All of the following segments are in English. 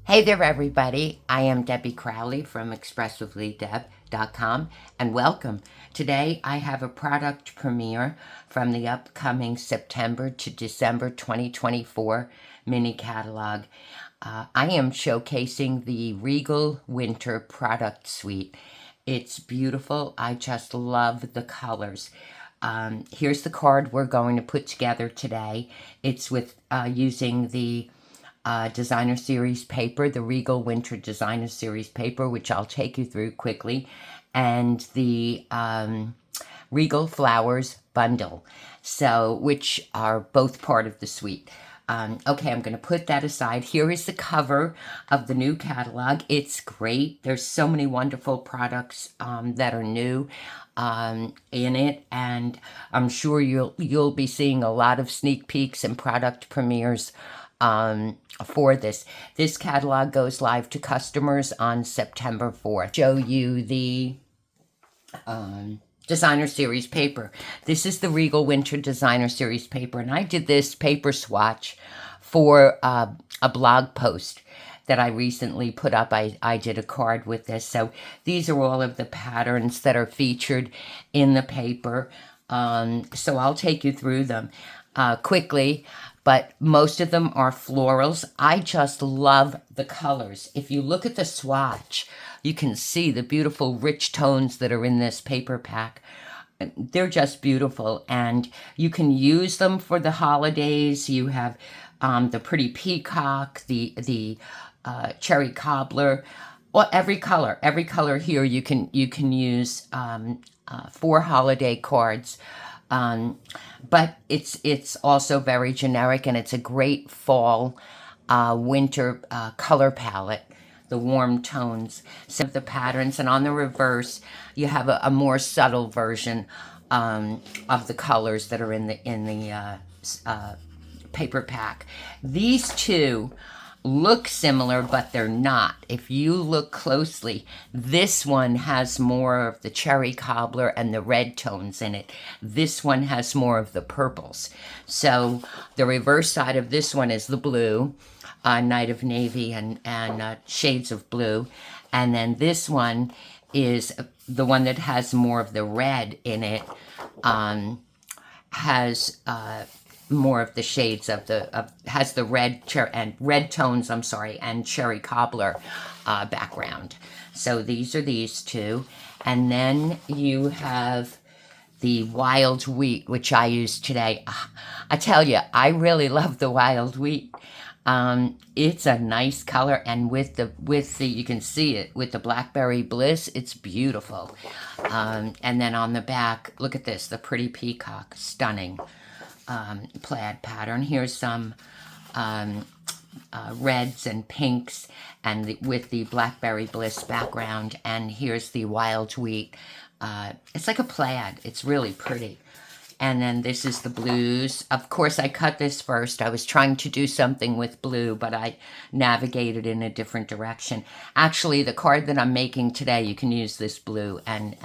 Hey there, everybody. I am Debbie Crowley from expressively.deb.com, and welcome. Today, I have a product premiere from the upcoming September to December 2024 mini catalog. I am showcasing the Regal Winter Product Suite. It's beautiful. I just love the colors. Here's the card we're going to put together today. It's with using the Designer Series paper, the Regal Winter Designer Series paper, which I'll take you through quickly, and the Regal Flowers bundle, so which are both part of the suite. Okay, I'm going to put that aside. Here is the cover of the new catalog. It's great. There's so many wonderful products that are new in it, and I'm sure you'll be seeing a lot of sneak peeks and product premieres for this. This catalog goes live to customers on September 4th. Show you the Designer Series paper. This is the Regal Winter Designer Series paper, and I did this paper swatch for a blog post that I recently put up. I did a card with this. So these are all of the patterns that are featured in the paper. So I'll take you through them quickly, but most of them are florals. I just love the colors. If you look at the swatch, you can see the beautiful rich tones that are in this paper pack. They're just beautiful, and you can use them for the holidays. You have the pretty peacock, the cherry cobbler, well, every color here you can use for holiday cards. But it's also very generic, and it's a great fall, winter color palette. The warm tones, some of the patterns, and on the reverse, you have a more subtle version of the colors that are in the paper pack. These two look similar, but they're not. If you look closely, this one has more of the cherry cobbler and the red tones in it. This one has more of the purples. So the reverse side of this one is the blue, Night of Navy and shades of blue. And then this one is the one that has more of the red in it, has more of the shades of has the red tones, I'm sorry, and cherry cobbler background. So these are these two. And then you have the wild wheat, which I used today. I tell you, I really love the wild wheat. It's a nice color, and with the you can see it with the blackberry bliss, it's beautiful. And then on the back, look at this, the pretty peacock, stunning. Plaid pattern. Here's some reds and pinks, and with the blackberry bliss background. And here's the wild wheat. It's like a plaid. It's really pretty. And then this is the blues. Of course, I cut this first. I was trying to do something with blue, but I navigated in a different direction. Actually, the card that I'm making today, you can use this blue and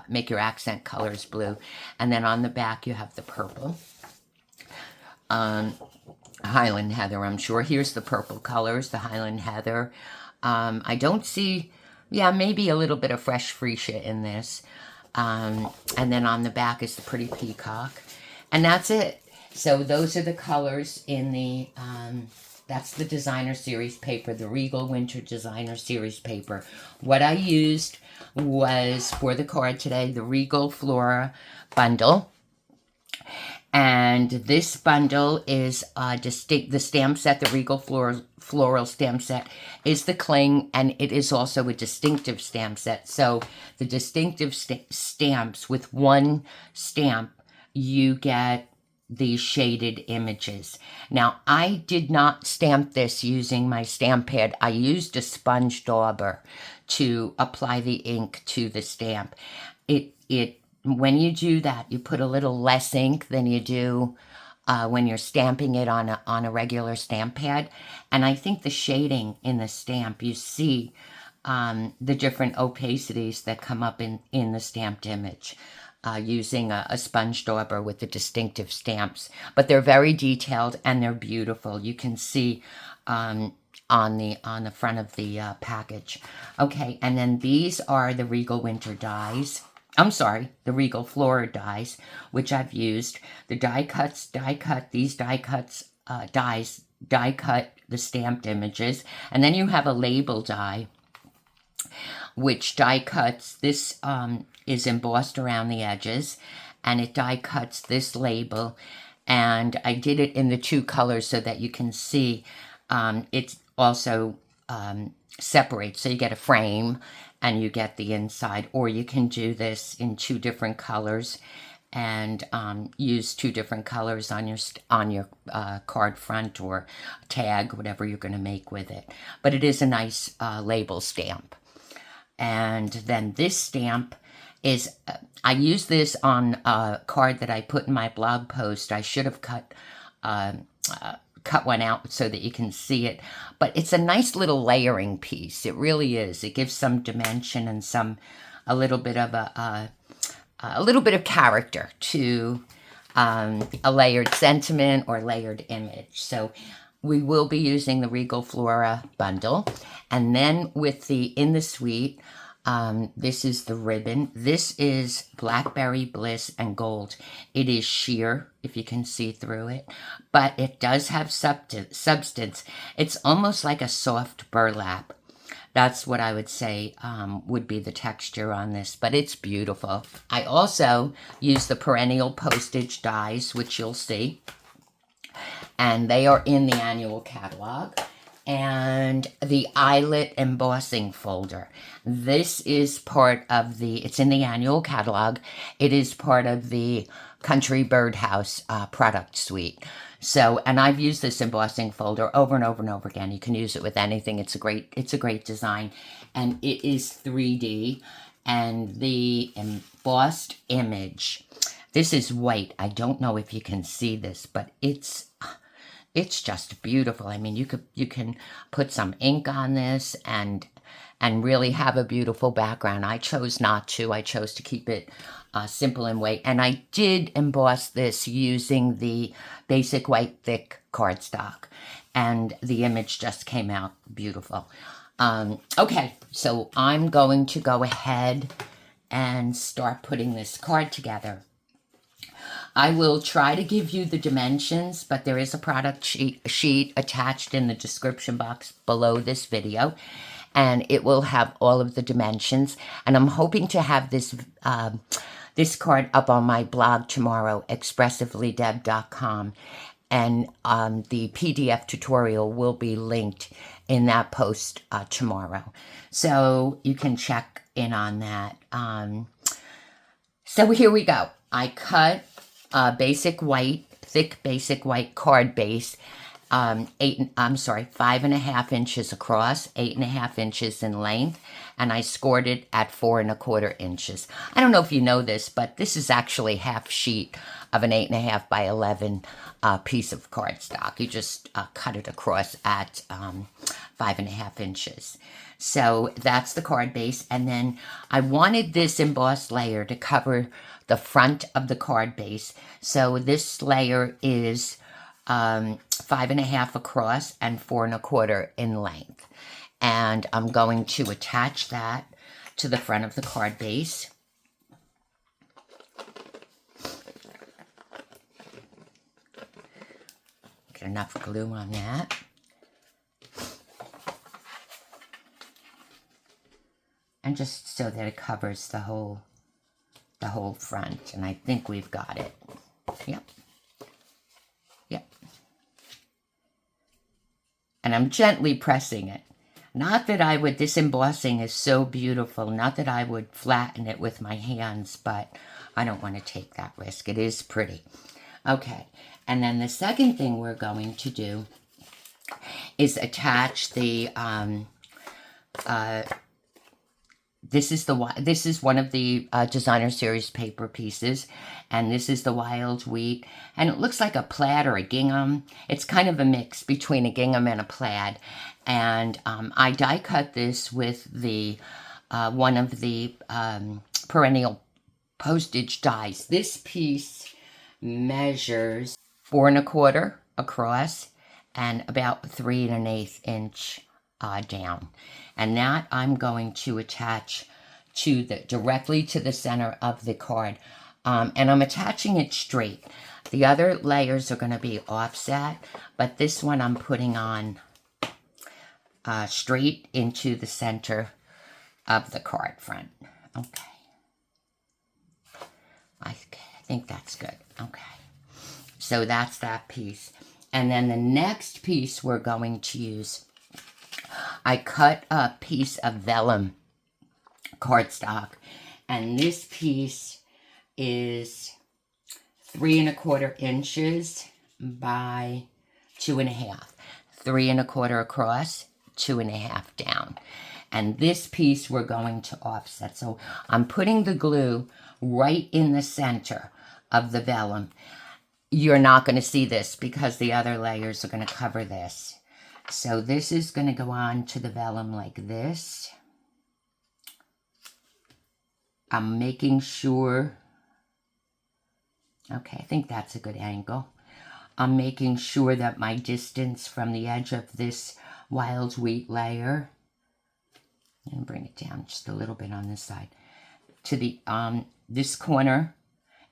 make your accent colors blue. And then on the back, you have the purple. Highland Heather, I'm sure. Here's the purple colors, the Highland Heather. I don't see, yeah, maybe a little bit of fresh freesia in this. And then on the back is the pretty peacock. And that's it. So those are the colors in the, that's the Designer Series paper, the Regal Winter Designer Series paper. What I used was, for the card today, the Regal Flora bundle. And this bundle is the stamp set, the Regal Floral stamp set is the cling, and it is also a distinctive stamp set. So the distinctive stamps, with one stamp, you get these shaded images. Now, I did not stamp this using my stamp pad. I used a sponge dauber to apply the ink to the stamp. When you do that, you put a little less ink than you do when you're stamping it on a regular stamp pad. And I think the shading in the stamp, you see the different opacities that come up in the stamped image using a sponge dauber with the distinctive stamps. But they're very detailed, and they're beautiful. You can see on the front of the package. Okay, and then these are the Regal Winter dies. I'm sorry, the Regal Flora dies, which I've used. The die cuts, these die cuts, die cut the stamped images. And then you have a label die, which die cuts, this is embossed around the edges, and it die cuts this label. And I did it in the two colors so that you can see it also separates. So you get a frame and you get the inside, or you can do this in two different colors and use two different colors on your card front or tag, whatever you're going to make with it. But it is a nice label stamp. And then this stamp is, I use this on a card that I put in my blog post. I should have cut one out so that you can see it. But it's a nice little layering piece. It really is. It gives some dimension and a little bit of a little bit of character to a layered sentiment or layered image. So we will be using the Regal Flora bundle. And then with the In the Suite, this is the ribbon. This is Blackberry Bliss and Gold. It is sheer, if you can see through it, but it does have substance. It's almost like a soft burlap. That's what I would say would be the texture on this, but it's beautiful. I also use the perennial postage dies, which you'll see, and they are in the annual catalog, and the eyelet embossing folder. This is part of it's in the annual catalog. It is part of the Country Birdhouse product suite. So, and I've used this embossing folder over and over and over again. You can use it with anything. It's a great design, and it is 3D, and the embossed image, this is white. I don't know if you can see this, but it's just beautiful. I mean, you can put some ink on this and really have a beautiful background. I chose not to. I chose to keep it simple and white. And I did emboss this using the basic white thick cardstock, and the image just came out beautiful. Okay, so I'm going to go ahead and start putting this card together. I will try to give you the dimensions, but there is a product sheet attached in the description box below this video, and it will have all of the dimensions. And I'm hoping to have this this card up on my blog tomorrow, expressively.deb.com, and the PDF tutorial will be linked in that post tomorrow, so you can check in on that. So here we go. I cut basic white, thick basic white card base, 5.5 inches across, 8.5 inches in length, and I scored it at 4.25 inches. I don't know if you know this, but this is actually half sheet of an 8.5 by 11 piece of cardstock. You just cut it across at 5.5 inches. So that's the card base, and then I wanted this embossed layer to cover the front of the card base. So this layer is 5.5 across and 4.25 in length. And I'm going to attach that to the front of the card base. Get enough glue on that. And just so that it covers the whole front, and I think we've got it. Yep. And I'm gently pressing it. Not that I would, this embossing is so beautiful, not that I would flatten it with my hands, but I don't want to take that risk. It is pretty. Okay, and then the second thing we're going to do is attach the this is one of the designer series paper pieces, and this is the wild wheat, and it looks like a plaid or a gingham. It's kind of a mix between a gingham and a plaid, and I die cut this with the one of the perennial postage dies. This piece measures 4.25 across and about 3 1/8 inch down. And that I'm going to attach to directly to the center of the card. And I'm attaching it straight. The other layers are going to be offset, but this one I'm putting on straight into the center of the card front. Okay. I think that's good. Okay. So that's that piece. And then the next piece we're going to use, I cut a piece of vellum cardstock, and this piece is 3 1/4 inches by 2 1/2. 3 1/4 across, 2 1/2 down. And this piece we're going to offset. So I'm putting the glue right in the center of the vellum. You're not going to see this because the other layers are going to cover this. So this is going to go on to the vellum like this. I'm making sure, okay, I think that's a good angle. I'm making sure that my distance from the edge of this wild wheat layer, and bring it down just a little bit on this side, to the, this corner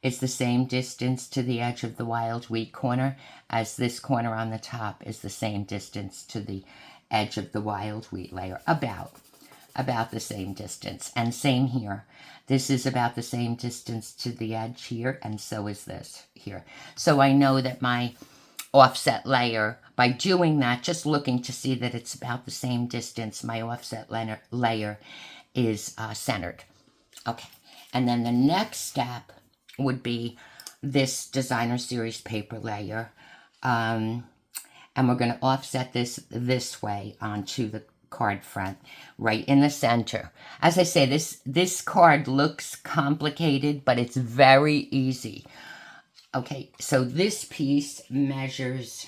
is the same distance to the edge of the wild wheat corner as this corner on the top is the same distance to the edge of the wild wheat layer, about the same distance. And same here. This is about the same distance to the edge here, and so is this here. So I know that my offset layer, by doing that, just looking to see that it's about the same distance, my offset layer is centered. Okay, and then the next step would be this designer series paper layer, and we're going to offset this way onto the card front, right in the center. As I say, this card looks complicated, but it's very easy. Okay, so this piece measures,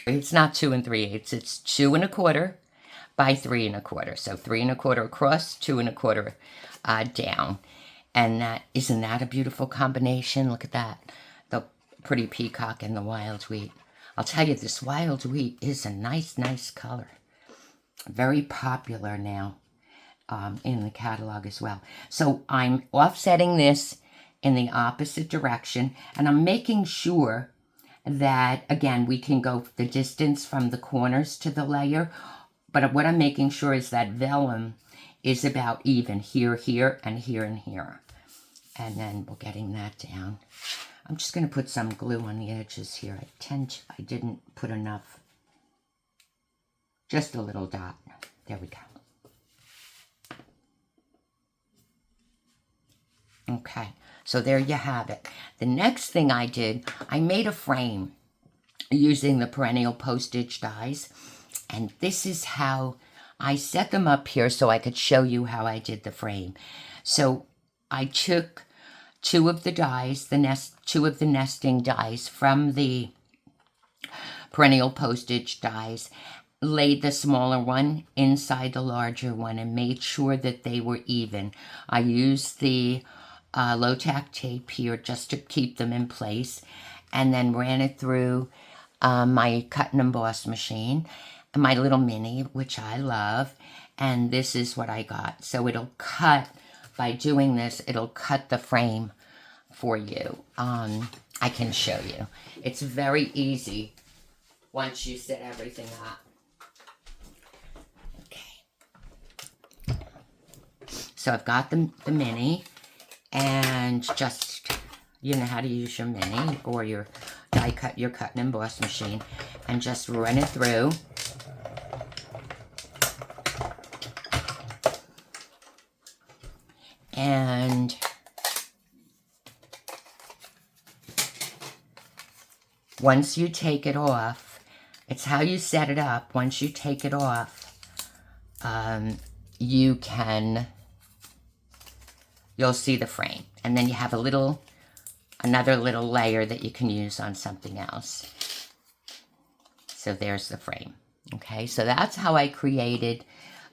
it's not 2 3/8, it's 2 1/4 by 3 1/4. So 3 1/4 across, 2 1/4 down. And isn't that a beautiful combination? Look at that. The pretty peacock and the wild wheat. I'll tell you, this wild wheat is a nice, nice color. Very popular now in the catalog as well. So I'm offsetting this in the opposite direction, and I'm making sure that, again, we can go the distance from the corners to the layer, but what I'm making sure is that vellum is about even here, here, and here, and here. And then we're getting that down. I'm just going to put some glue on the edges here. I didn't put enough. Just a little dot. There we go. Okay, so there you have it. The next thing I did, I made a frame using the perennial postage dies. And this is how I set them up here so I could show you how I did the frame. So I took two of the dies, two of the nesting dies from the perennial postage dies, laid the smaller one inside the larger one, and made sure that they were even. I used the low-tack tape here just to keep them in place, and then ran it through my cut and emboss machine, my little mini, which I love, and this is what I got. So it'll cut, by doing this, it'll cut the frame for you. I can show you. It's very easy once you set everything up. Okay. So I've got the mini, and just, you know how to use your mini or your cut and emboss machine, and just run it through. And once you take it off, it's how you set it up. Once you take it off, you'll see the frame. And then you have another little layer that you can use on something else. So there's the frame. Okay, so that's how I created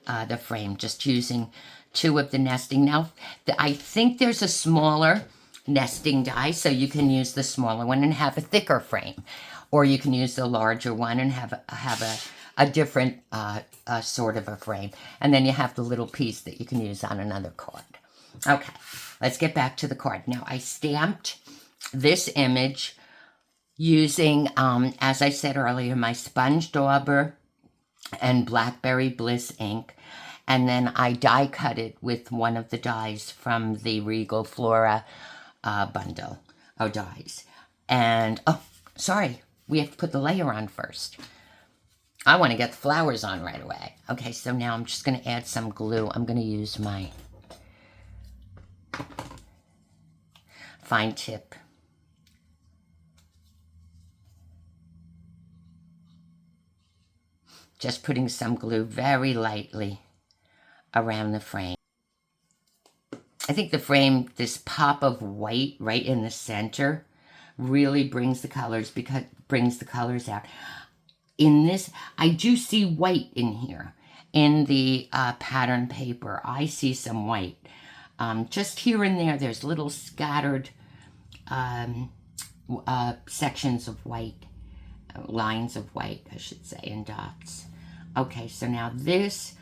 the frame, just using two of the nesting. Now, I think there's a smaller nesting die, so you can use the smaller one and have a thicker frame. or you can use the larger one and have a different sort of a frame. And then you have the little piece that you can use on another card. Okay, let's get back to the card. Now, I stamped this image using, as I said earlier, my sponge dauber and Blackberry Bliss ink. And then I die cut it with one of the dies from the Regal Flora bundle of dies. And, oh, sorry, we have to put the layer on first. I want to get the flowers on right away. Okay, so now I'm just going to add some glue. I'm going to use my fine tip. Just putting some glue very lightly around the frame. I think the frame, this pop of white right in the center, really brings the colors out. In this, I do see white in here. In the pattern paper, I see some white. Just here and there, there's little scattered sections of white, lines of white, I should say, and dots. Okay, so now this,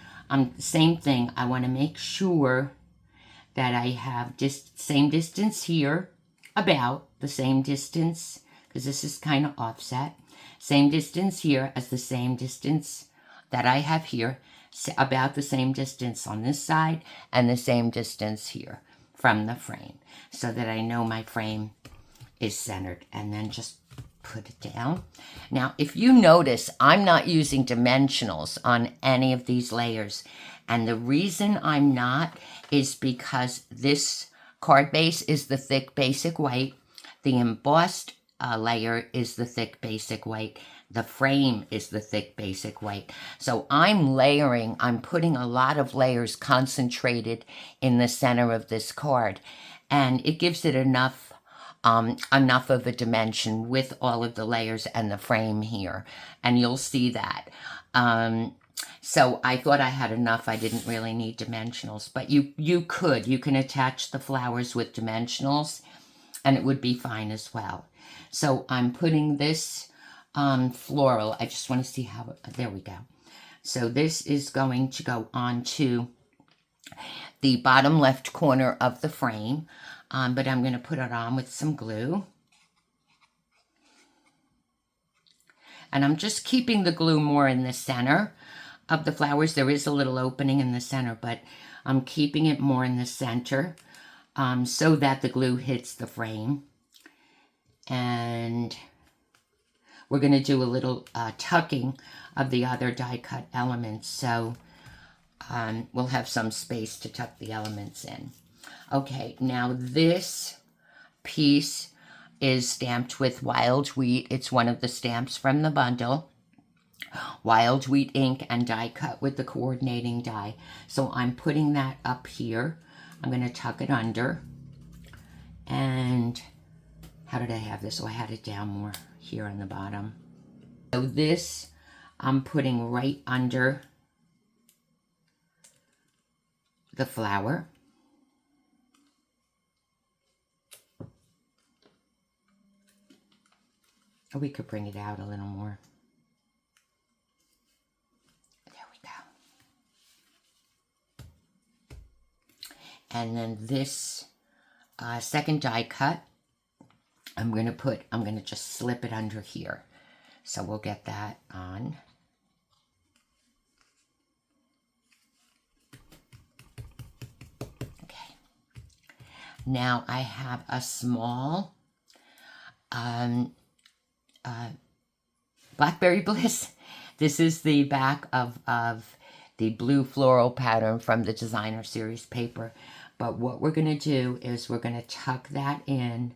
same thing. I want to make sure that I have just same distance here, about the same distance, because this is kind of offset. Same distance here as the same distance that I have here, about the same distance on this side, and the same distance here from the frame, so that I know my frame is centered. And then just put it down. Now, if you notice, I'm not using dimensionals on any of these layers. And the reason I'm not is because this card base is the thick basic white. The embossed layer is the thick basic white. The frame is the thick basic white. So I'm layering, I'm putting a lot of layers concentrated in the center of this card. And it gives it enough of a dimension with all of the layers and the frame here. And you'll see that. So I thought I had enough. I didn't really need dimensionals. But you can attach the flowers with dimensionals, and it would be fine as well. So I'm putting this floral. I just want to see how, there we go. So this is going to go onto the bottom left corner of the frame. But I'm going to put it on with some glue. And I'm just keeping the glue more in the center of the flowers. There is a little opening in the center, but I'm keeping it more in the center so that the glue hits the frame. And we're going to do a little tucking of the other die cut elements. So we'll have some space to tuck the elements in. Okay, now this piece is stamped with Wild Wheat. It's one of the stamps from the bundle. Wild Wheat ink and die cut with the coordinating die. So I'm putting that up here. I'm going to tuck it under. And how did I have this? Oh, I had it down more here on the bottom. So this I'm putting right under the flower. Or we could bring it out a little more. There we go. And then this second die cut, I'm going to just slip it under here. So we'll get that on. Okay. Now I have a small Blackberry Bliss. This is the back of the blue floral pattern from the designer series paper. But what we're going to do is we're going to tuck that in.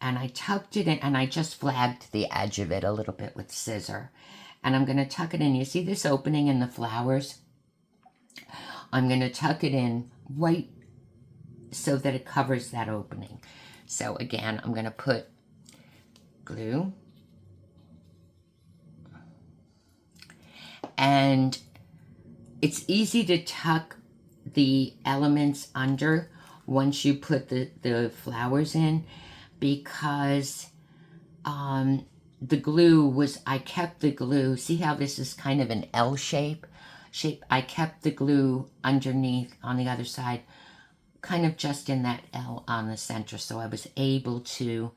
And I tucked it in, and I just flagged the edge of it a little bit with scissor. And I'm going to tuck it in. You see this opening in the flowers? I'm going to tuck it in right so that it covers that opening. So again, I'm going to put glue. And it's easy to tuck the elements under once you put the flowers in, because the glue was, I kept the glue, see how this is kind of an L shape? I kept the glue underneath on the other side, kind of just in that L on the center, so I was able to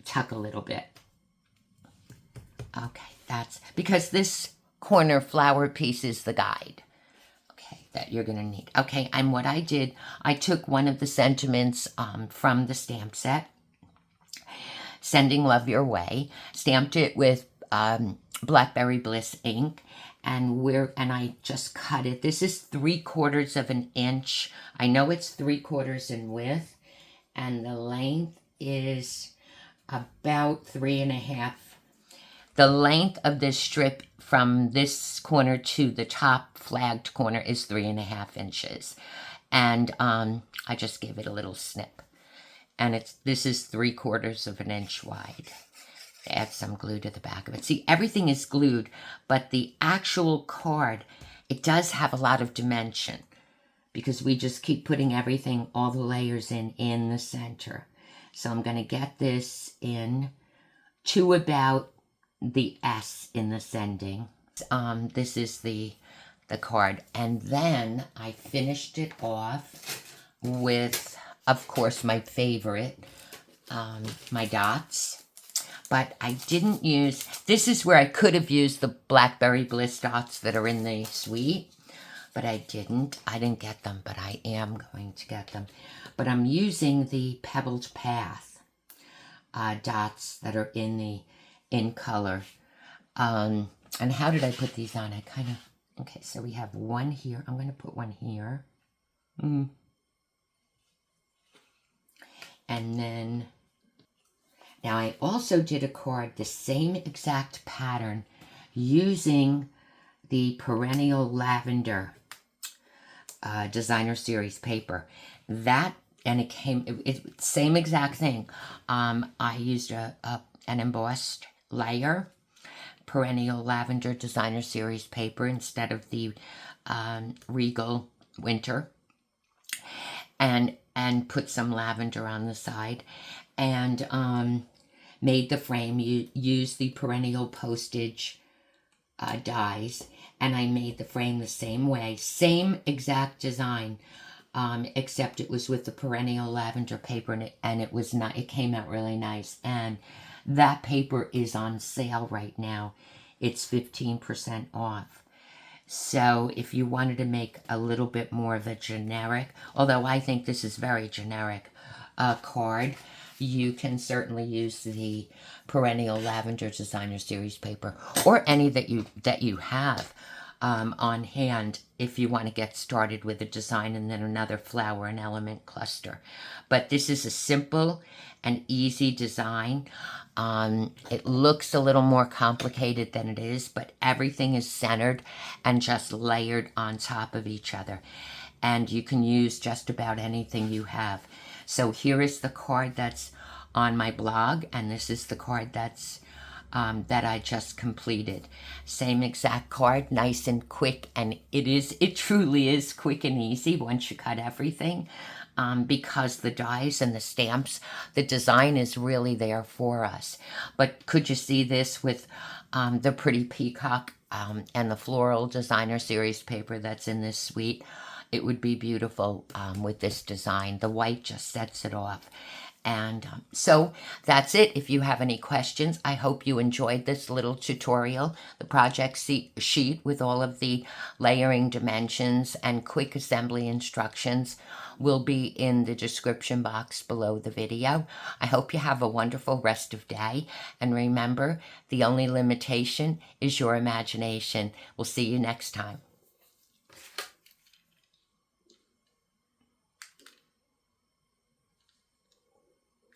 tuck a little bit. Okay, that's because this corner flower piece is the guide, okay, that you're gonna need. Okay, and what I did, I took one of the sentiments from the stamp set, Sending Love Your Way, stamped it with Blackberry Bliss ink, and I just cut it. This is 3/4 of an inch. I know it's 3/4 in width, and the length is about 3.5. The length of this strip from this corner to the top flagged corner is 3.5 inches, and I just gave it a little snip. And this is 3/4 of an inch wide. Add some glue to the back of it. See, everything is glued, but the actual card, it does have a lot of dimension because we just keep putting everything, all the layers in the center. So I'm going to get this in to about the S in the sending. This is the card. And then I finished it off with, of course, my favorite, my dots. But I didn't use, this is where I could have used the Blackberry Bliss dots that are in the suite, but I didn't. I didn't get them, but I am going to get them. But I'm using the Pebbled Path dots that are in color. And how did I put these on? Okay, so we have one here. I'm going to put one here. And then, now I also did a card, the same exact pattern, using the Perennial Lavender Designer Series paper. That, and it's same exact thing. I used an embossed layer, Perennial Lavender Designer Series paper instead of the Regal Winter, and put some lavender on the side, and made the frame, used the Perennial postage dies, and I made the frame the same way, same exact design, except it was with the Perennial Lavender paper, and it came out really nice. And that paper is on sale right now. It's 15% off. So if you wanted to make a little bit more of a generic, although I think this is very generic, card, you can certainly use the Perennial Lavender Designer Series paper, or any that you have on hand if you want to get started with a design and then another flower and element cluster. But this is a simple and easy design. It looks a little more complicated than it is, but everything is centered and just layered on top of each other. And you can use just about anything you have. So here is the card that's on my blog, and this is the card that's that I just completed. Same exact card, nice and quick, and it truly is quick and easy once you cut everything, because the dies and the stamps, the design is really there for us. But could you see this with the pretty peacock and the floral designer series paper that's in this suite? It would be beautiful with this design. The white just sets it off. And so that's it. If you have any questions, I hope you enjoyed this little tutorial. The project sheet with all of the layering dimensions and quick assembly instructions will be in the description box below the video. I hope you have a wonderful rest of day. And remember, the only limitation is your imagination. We'll see you next time.